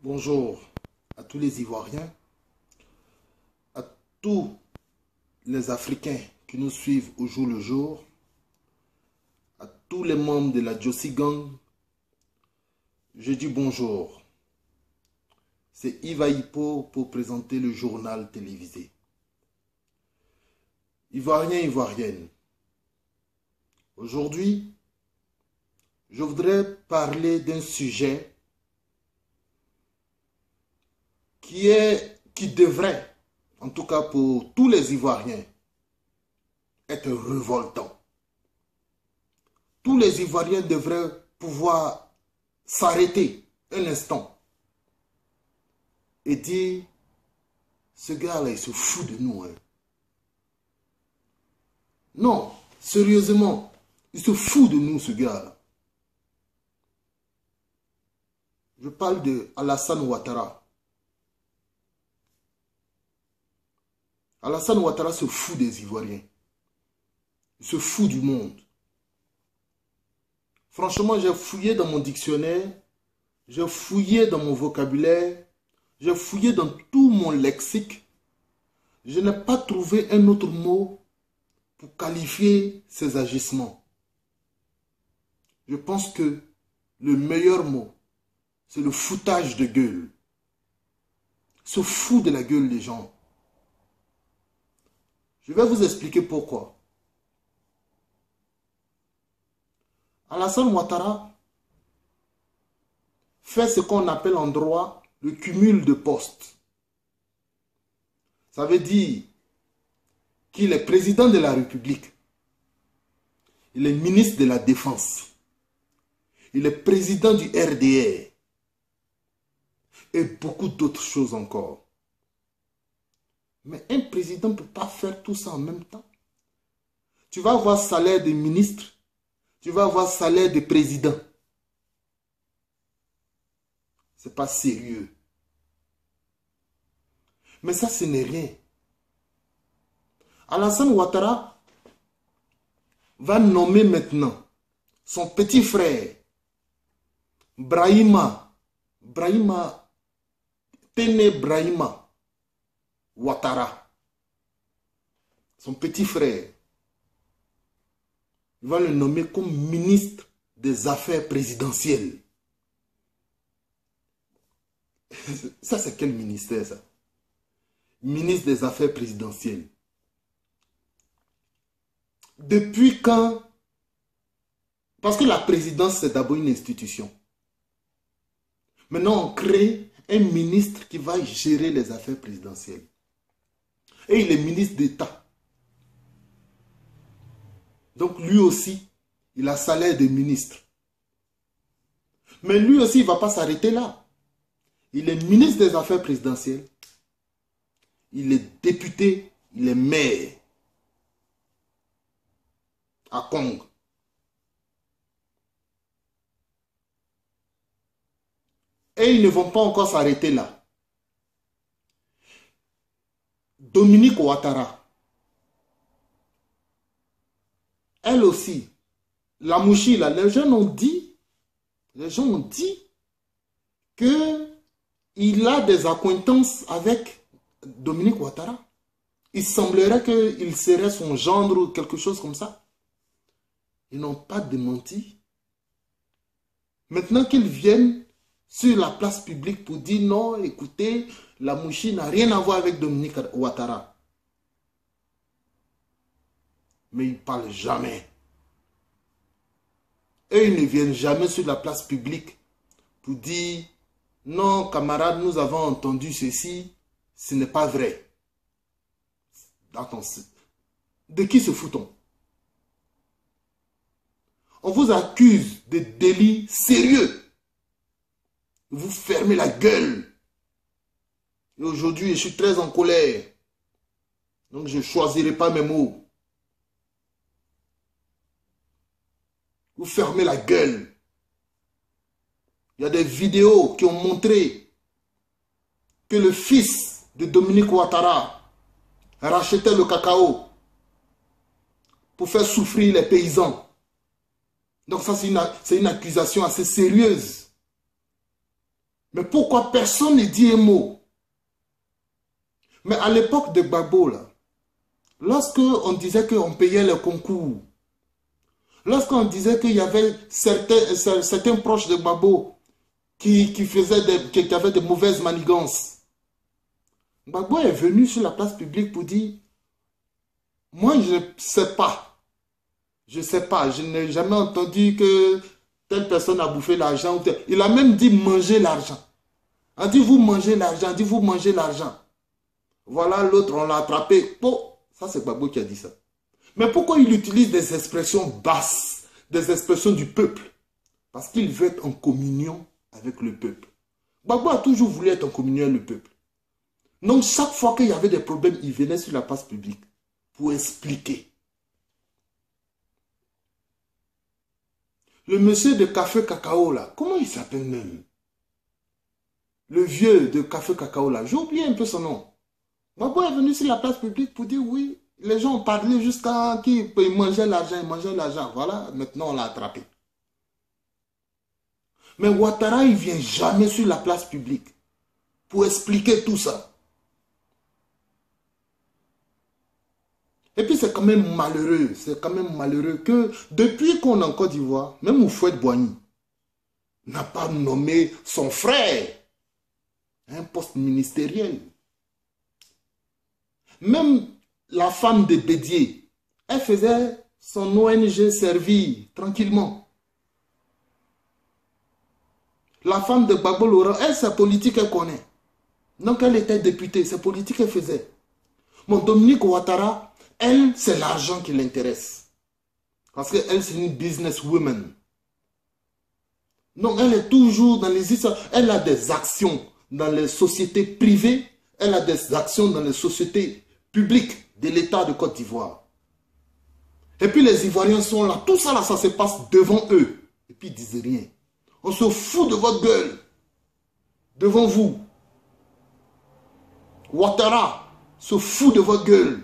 Bonjour à tous les Ivoiriens, à tous les Africains qui nous suivent au jour le jour, à tous les membres de la Jossi Gang. Je dis bonjour. C'est Iva Hippo pour présenter le journal télévisé. Ivoiriens, Ivoiriennes, aujourd'hui, je voudrais parler d'un sujet qui devrait, en tout cas pour tous les Ivoiriens, être révoltant. Tous les Ivoiriens devraient pouvoir s'arrêter un instant et dire, ce gars-là, il se fout de nous. Hein. Non, sérieusement, il se fout de nous, ce gars-là. Je parle de Alassane Ouattara. Alassane Ouattara se fout des Ivoiriens. Il se fout du monde. Franchement, j'ai fouillé dans mon dictionnaire, j'ai fouillé dans mon vocabulaire, j'ai fouillé dans tout mon lexique. Je n'ai pas trouvé un autre mot pour qualifier ses agissements. Je pense que le meilleur mot, c'est le foutage de gueule. Il se fout de la gueule des gens. Je vais vous expliquer pourquoi. Alassane Ouattara fait ce qu'on appelle en droit le cumul de postes. Ça veut dire qu'il est président de la République. Il est ministre de la Défense. Il est président du RDR. Et beaucoup d'autres choses encore. Mais un président ne peut pas faire tout ça en même temps. Tu vas avoir salaire de ministre, tu vas avoir salaire de président. Ce n'est pas sérieux. Mais ça, ce n'est rien. Alassane Ouattara va nommer maintenant son petit frère, Tene Brahima Ouattara, son petit frère. Il va le nommer comme ministre des Affaires présidentielles. Ça, c'est quel ministère, ça? Ministre des Affaires présidentielles. Depuis quand? Parce que la présidence, c'est d'abord une institution. Maintenant, on crée un ministre qui va gérer les affaires présidentielles. Et il est ministre d'État. Donc lui aussi, il a salaire de ministre. Mais lui aussi, il ne va pas s'arrêter là. Il est ministre des Affaires présidentielles. Il est député, il est maire à Congo. Et ils ne vont pas encore s'arrêter là. Dominique Ouattara, elle aussi, la mouchi là, les gens ont dit qu'il a des accointances avec Dominique Ouattara. Il semblerait qu'il serait son gendre ou quelque chose comme ça. Ils n'ont pas démenti. Maintenant qu'ils viennent sur la place publique pour dire non, écoutez, la mouchi n'a rien à voir avec Dominique Ouattara. Mais ils ne parlent jamais. Et ils ne viennent jamais sur la place publique pour dire non, camarades, nous avons entendu ceci, ce n'est pas vrai. Attends, de qui se fout-on? On vous accuse de délits sérieux. Vous fermez la gueule. Et aujourd'hui, je suis très en colère. Donc, je ne choisirai pas mes mots. Vous fermez la gueule. Il y a des vidéos qui ont montré que le fils de Dominique Ouattara rachetait le cacao pour faire souffrir les paysans. Donc ça, c'est une accusation assez sérieuse. Mais pourquoi personne ne dit un mot? Mais à l'époque de Gbagbo, là, lorsque on disait qu'on payait les concours, lorsqu'on disait qu'il y avait certains proches de Gbagbo qui avaient de mauvaises manigances, Gbagbo est venu sur la place publique pour dire, moi je ne sais pas, je n'ai jamais entendu que telle personne a bouffé l'argent. Il a même dit manger l'argent. On dit vous mangez l'argent, on dit vous mangez l'argent. Voilà l'autre, on l'a attrapé. Bon, ça c'est Gbagbo qui a dit ça. Mais pourquoi il utilise des expressions basses, des expressions du peuple? Parce qu'il veut être en communion avec le peuple. Gbagbo a toujours voulu être en communion avec le peuple. Donc chaque fois qu'il y avait des problèmes, il venait sur la place publique pour expliquer. Le monsieur de Café Cacao là, comment il s'appelle même? Le vieux de Café Cacao là, j'ai oublié un peu son nom. Gbagbo est venu sur la place publique pour dire oui, les gens ont parlé jusqu'à qui mangeait l'argent, il mangeait l'argent. Voilà, maintenant on l'a attrapé. Mais Ouattara, il ne vient jamais sur la place publique pour expliquer tout ça. Et puis c'est quand même malheureux que depuis qu'on est en Côte d'Ivoire, même Houphouët-Boigny n'a pas nommé son frère à un poste ministériel. Même la femme de Bédier, elle faisait son ONG servir tranquillement. La femme de Gbagbo Laurent, elle, c'est politique, elle connaît. Donc elle était députée, c'est politique qu'elle faisait. Mon Dominique Ouattara, elle, c'est l'argent qui l'intéresse. Parce qu'elle, c'est une businesswoman. Donc elle est toujours dans les histoires. Elle a des actions dans les sociétés privées. Elle a des actions dans les sociétés publiques de l'État de Côte d'Ivoire. Et puis les Ivoiriens sont là. Tout ça, là, ça se passe devant eux. Et puis ils disent rien. On se fout de votre gueule. Devant vous. Ouattara se fout de votre gueule.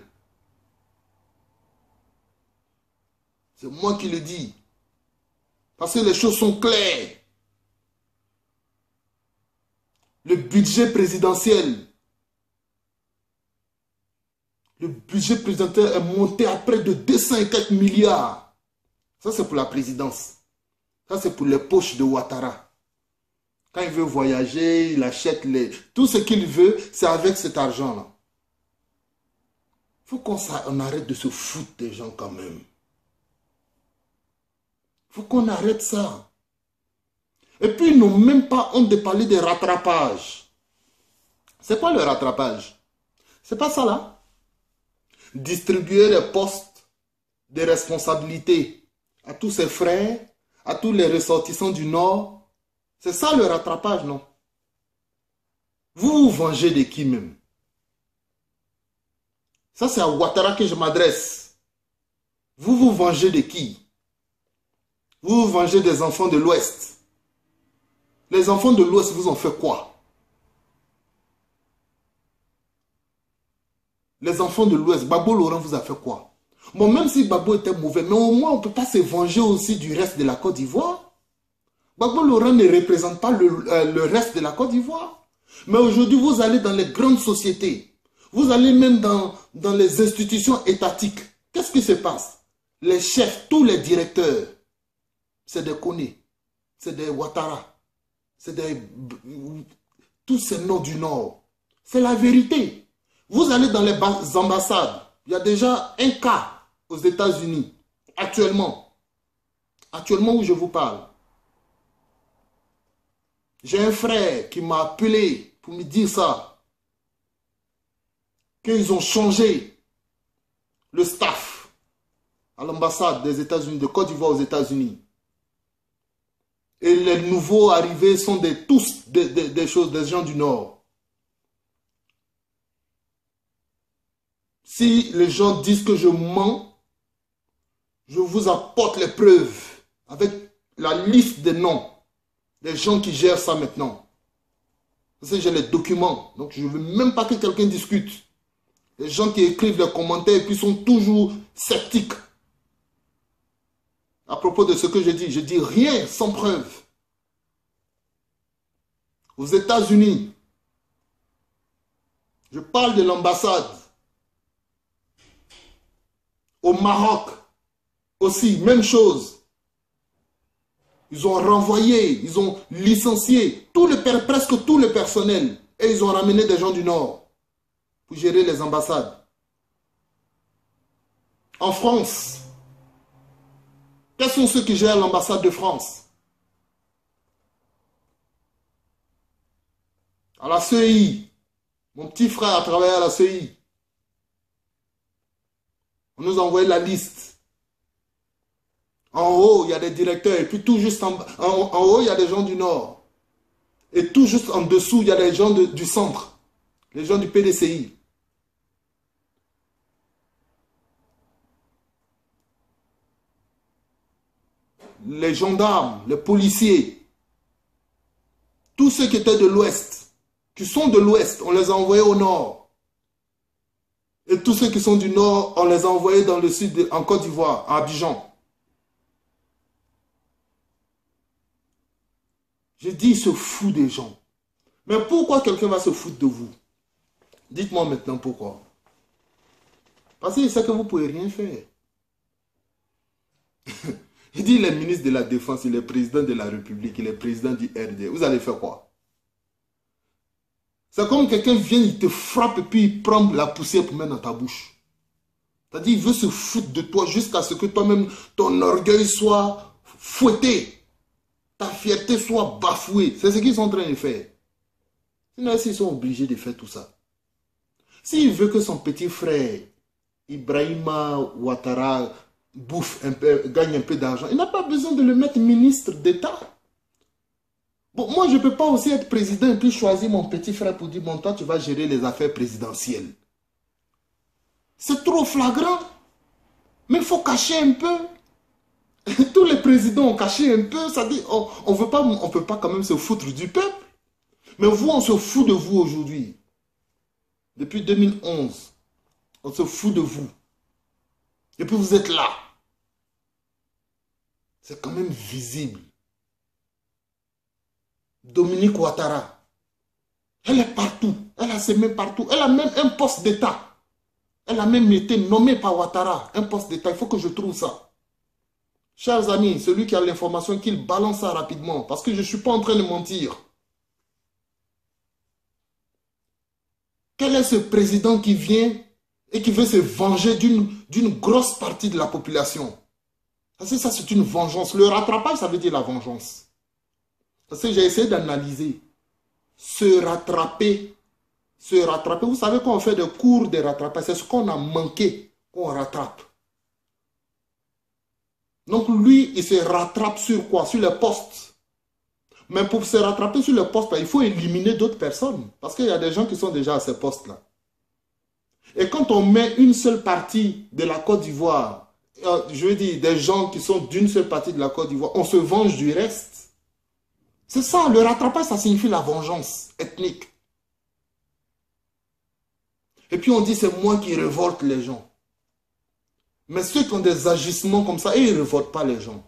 C'est moi qui le dis. Parce que les choses sont claires. Le budget présidentiel. Le budget présidentiel est monté à près de 204 milliards. Ça, c'est pour la présidence. Ça, c'est pour les poches de Ouattara. Quand il veut voyager, il achète tout ce qu'il veut, c'est avec cet argent-là. Il faut qu'on arrête de se foutre des gens quand même. Il faut qu'on arrête ça. Et puis, ils n'ont même pas honte de parler de rattrapage. C'est quoi le rattrapage? C'est pas ça là. Distribuer les postes de responsabilité à tous ses frères, à tous les ressortissants du Nord. C'est ça le rattrapage, non? Vous vous vengez de qui même? Ça, c'est à Ouattara que je m'adresse. Vous vous vengez de qui? Vous vous vengez des enfants de l'Ouest. Les enfants de l'Ouest vous ont fait quoi? Les enfants de l'Ouest, Gbagbo Laurent vous a fait quoi? Bon, même si Gbagbo était mauvais, mais au moins on ne peut pas se venger aussi du reste de la Côte d'Ivoire. Gbagbo Laurent ne représente pas le reste de la Côte d'Ivoire. Mais aujourd'hui, vous allez dans les grandes sociétés. Vous allez même dans les institutions étatiques. Qu'est-ce qui se passe? Les chefs, tous les directeurs, c'est des Koné, c'est des Ouattara, c'est des... tous ces noms du Nord. C'est la vérité. Vous allez dans les ambassades. Il y a déjà un cas aux États-Unis, actuellement. Actuellement où je vous parle. J'ai un frère qui m'a appelé pour me dire ça. Qu'ils ont changé le staff à l'ambassade des États-Unis, de Côte d'Ivoire aux États-Unis. Et les nouveaux arrivés sont tous des gens du Nord. Si les gens disent que je mens, je vous apporte les preuves avec la liste des noms des gens qui gèrent ça maintenant. Parce que j'ai les documents, donc je ne veux même pas que quelqu'un discute. Les gens qui écrivent les commentaires et puis sont toujours sceptiques. À propos de ce que je dis rien sans preuve. aux États-Unis. Je parle de l'ambassade. Au Maroc aussi, même chose. Ils ont renvoyé, ils ont licencié presque tout le personnel. Et ils ont ramené des gens du Nord pour gérer les ambassades. En France, quels sont ceux qui gèrent l'ambassade de France? À la CEI. Mon petit frère a travaillé à la CEI. On nous a envoyé la liste. En haut, il y a des directeurs. Et puis tout juste en haut, il y a des gens du Nord. Et tout juste en dessous, il y a des gens du centre. Les gens du PDCI. Les gendarmes, les policiers. Tous ceux qui étaient de l'Ouest, qui sont de l'Ouest, on les a envoyés au Nord. Et tous ceux qui sont du Nord, on les a envoyés dans le sud, en Côte d'Ivoire, à Abidjan. J'ai dit, il se fout des gens. Mais pourquoi quelqu'un va se foutre de vous? Dites-moi maintenant pourquoi. Parce qu'il sait que vous ne pouvez rien faire. Il dit, il est ministre de la Défense, il est président de la République, il est président du RD. Vous allez faire quoi? C'est comme quelqu'un vient, il te frappe et puis il prend la poussière pour mettre dans ta bouche. C'est-à-dire, il veut se foutre de toi jusqu'à ce que toi-même, ton orgueil soit fouetté. Ta fierté soit bafouée. C'est ce qu'ils sont en train de faire. Sinon, ils sont obligés de faire tout ça. S'il veut que son petit frère, Ibrahima Ouattara, bouffe un peu, gagne un peu d'argent, il n'a pas besoin de le mettre ministre d'État. Bon, moi, je ne peux pas aussi être président et puis choisir mon petit frère pour dire, bon, toi, tu vas gérer les affaires présidentielles. C'est trop flagrant. Mais il faut cacher un peu. Tous les présidents ont caché un peu. Ça dit, on ne peut pas quand même se foutre du peuple. Mais vous, on se fout de vous aujourd'hui. Depuis 2011, on se fout de vous. Et puis vous êtes là. C'est quand même visible. Dominique Ouattara, elle est partout. Elle a ses mains partout. Elle a même un poste d'État. Elle a même été nommée par Ouattara. Un poste d'État. Il faut que je trouve ça. Chers amis, celui qui a l'information, qu'il balance ça rapidement. Parce que je ne suis pas en train de mentir. Quel est ce président qui vient et qui veut se venger d'une grosse partie de la population? Parce que ça, c'est une vengeance. Le rattrapage, ça veut dire la vengeance. Parce que j'ai essayé d'analyser. Se rattraper. Vous savez quand on fait des cours de rattrapage, c'est ce qu'on a manqué qu'on rattrape. Donc lui, il se rattrape sur quoi? Sur les postes. Mais pour se rattraper sur les postes, il faut éliminer d'autres personnes. Parce qu'il y a des gens qui sont déjà à ces postes-là. Et quand on met une seule partie de la Côte d'Ivoire, je veux dire des gens qui sont d'une seule partie de la Côte d'Ivoire, on se venge du reste. C'est ça, le rattrapage, ça signifie la vengeance ethnique. Et puis on dit c'est moi qui révolte les gens. Mais ceux qui ont des agissements comme ça, ils ne révoltent pas les gens.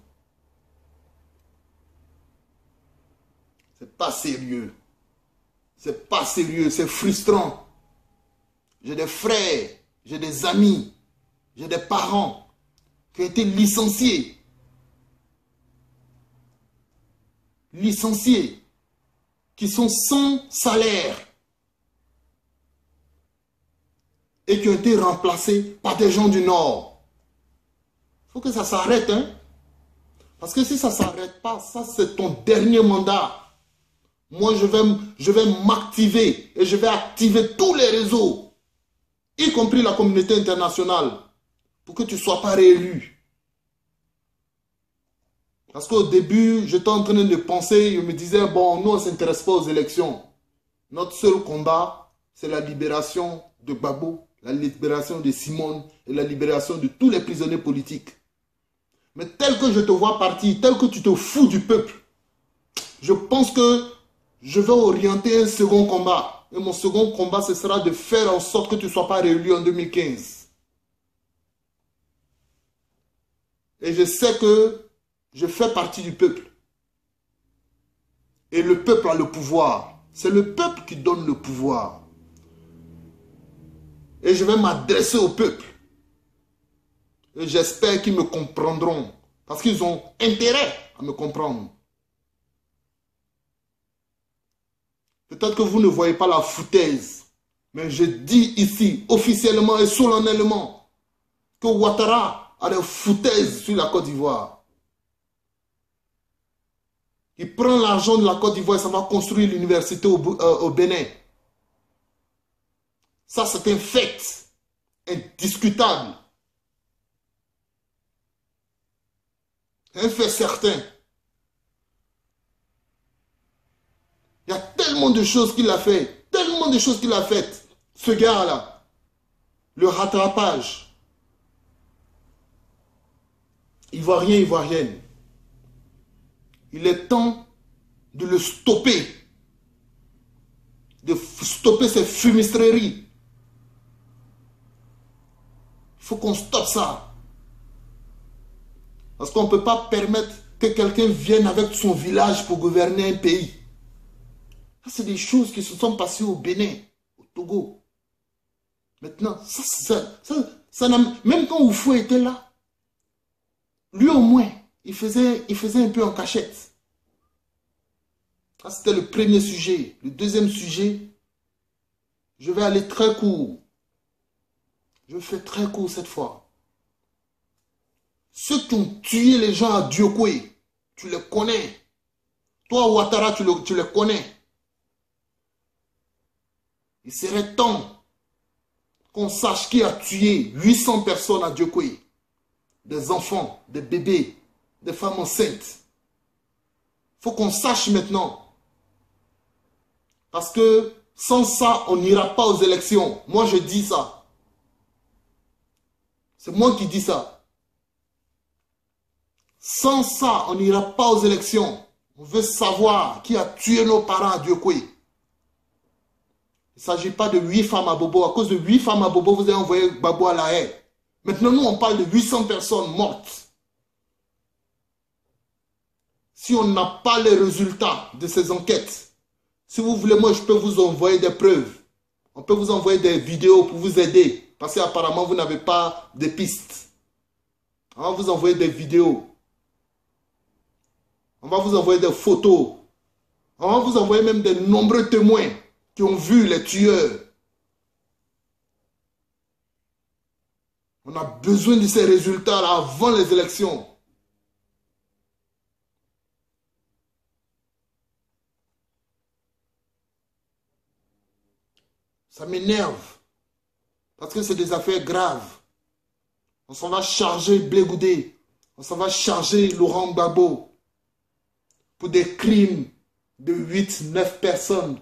C'est pas sérieux. C'est pas sérieux, c'est frustrant. J'ai des frères, j'ai des amis, j'ai des parents qui ont été licenciés. Licenciés. Qui sont sans salaire. Et qui ont été remplacés par des gens du Nord. Il faut que ça s'arrête, hein. Parce que si ça ne s'arrête pas, ça c'est ton dernier mandat. Moi, je vais m'activer et je vais activer tous les réseaux, y compris la communauté internationale, pour que tu ne sois pas réélu. Parce qu'au début, j'étais en train de penser, je me disais, bon, nous, on ne s'intéresse pas aux élections. Notre seul combat, c'est la libération de Gbagbo, la libération de Simone et la libération de tous les prisonniers politiques. Mais tel que je te vois partir, tel que tu te fous du peuple, je pense que je vais orienter un second combat. Et mon second combat, ce sera de faire en sorte que tu ne sois pas réélu en 2015. Et je sais que je fais partie du peuple. Et le peuple a le pouvoir. C'est le peuple qui donne le pouvoir. Et je vais m'adresser au peuple. Et j'espère qu'ils me comprendront. Parce qu'ils ont intérêt à me comprendre. Peut-être que vous ne voyez pas la foutaise. Mais je dis ici, officiellement et solennellement, que Ouattara a des foutaises sur la Côte d'Ivoire. Il prend l'argent de la Côte d'Ivoire et ça va construire l'université au Bénin. Ça, c'est un fait indiscutable. Un fait certain. Il y a tellement de choses qu'il a fait. Tellement de choses qu'il a faites. Ce gars-là. Le rattrapage. Ivoirien, ivoirienne. Il est temps de le stopper. De stopper ces fumisteries. Il faut qu'on stoppe ça. Parce qu'on ne peut pas permettre que quelqu'un vienne avec son village pour gouverner un pays. Ça, c'est des choses qui se sont passées au Bénin, au Togo. Maintenant, même quand Oufou était là, lui au moins, il faisait un peu en cachette. Ça, c'était le premier sujet. Le deuxième sujet, je vais aller très court. Je fais très court cette fois. Ceux qui ont tué les gens à Diokoué, tu les connais. Toi, Ouattara, tu les connais. Il serait temps qu'on sache qui a tué 800 personnes à Diokoué. Des enfants, des bébés, des femmes enceintes. Il faut qu'on sache maintenant. Parce que sans ça, on n'ira pas aux élections. Moi, je dis ça. C'est moi qui dis ça. Sans ça, on n'ira pas aux élections. On veut savoir qui a tué nos parents à Diokoué. Il ne s'agit pas de 8 femmes à Bobo. À cause de 8 femmes à Bobo, vous avez envoyé Gbagbo à la haie. Maintenant, nous, on parle de 800 personnes mortes. Si on n'a pas les résultats de ces enquêtes, si vous voulez, moi, je peux vous envoyer des preuves. On peut vous envoyer des vidéos pour vous aider. Parce qu'apparemment, vous n'avez pas de pistes. On va vous envoyer des vidéos. On va vous envoyer des photos. On va vous envoyer même de nombreux témoins qui ont vu les tueurs. On a besoin de ces résultats-là avant les élections. Ça m'énerve. Parce que c'est des affaires graves. On s'en va charger Blé Goudé. On s'en va charger Laurent Gbagbo. Pour des crimes de 8, 9 personnes.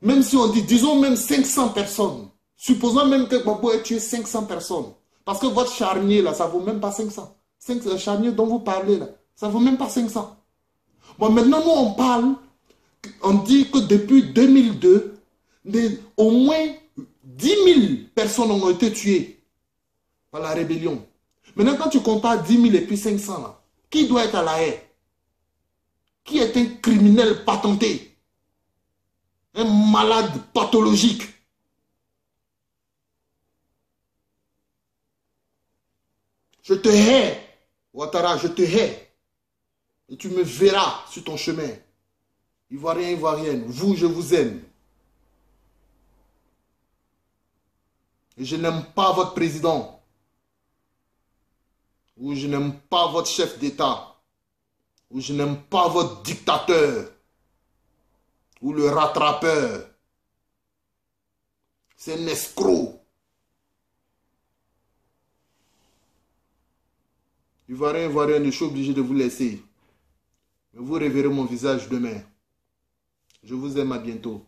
Même si on dit, disons même 500 personnes. Supposons même que Gbagbo ait tué 500 personnes. Parce que votre charnier là, ça ne vaut même pas 500. Le charnier dont vous parlez là, ça ne vaut même pas 500. Bon, maintenant nous on parle, on dit que depuis 2002, au moins 10 000 personnes ont été tuées par la rébellion. Maintenant quand tu compares 10 000 et puis 500 là, qui doit être à la haie? Qui est un criminel patenté? Un malade pathologique? Je te hais, Ouattara, je te hais. Et tu me verras sur ton chemin. Ivoirien, Ivoirienne, vous, je vous aime. Et je n'aime pas votre président. Ou je n'aime pas votre chef d'État. Ou je n'aime pas votre dictateur. Ou le rattrapeur. C'est un escroc. Ivoirien, Ivoirienne, je suis obligé de vous laisser. Mais vous reverrez mon visage demain. Je vous aime, à bientôt.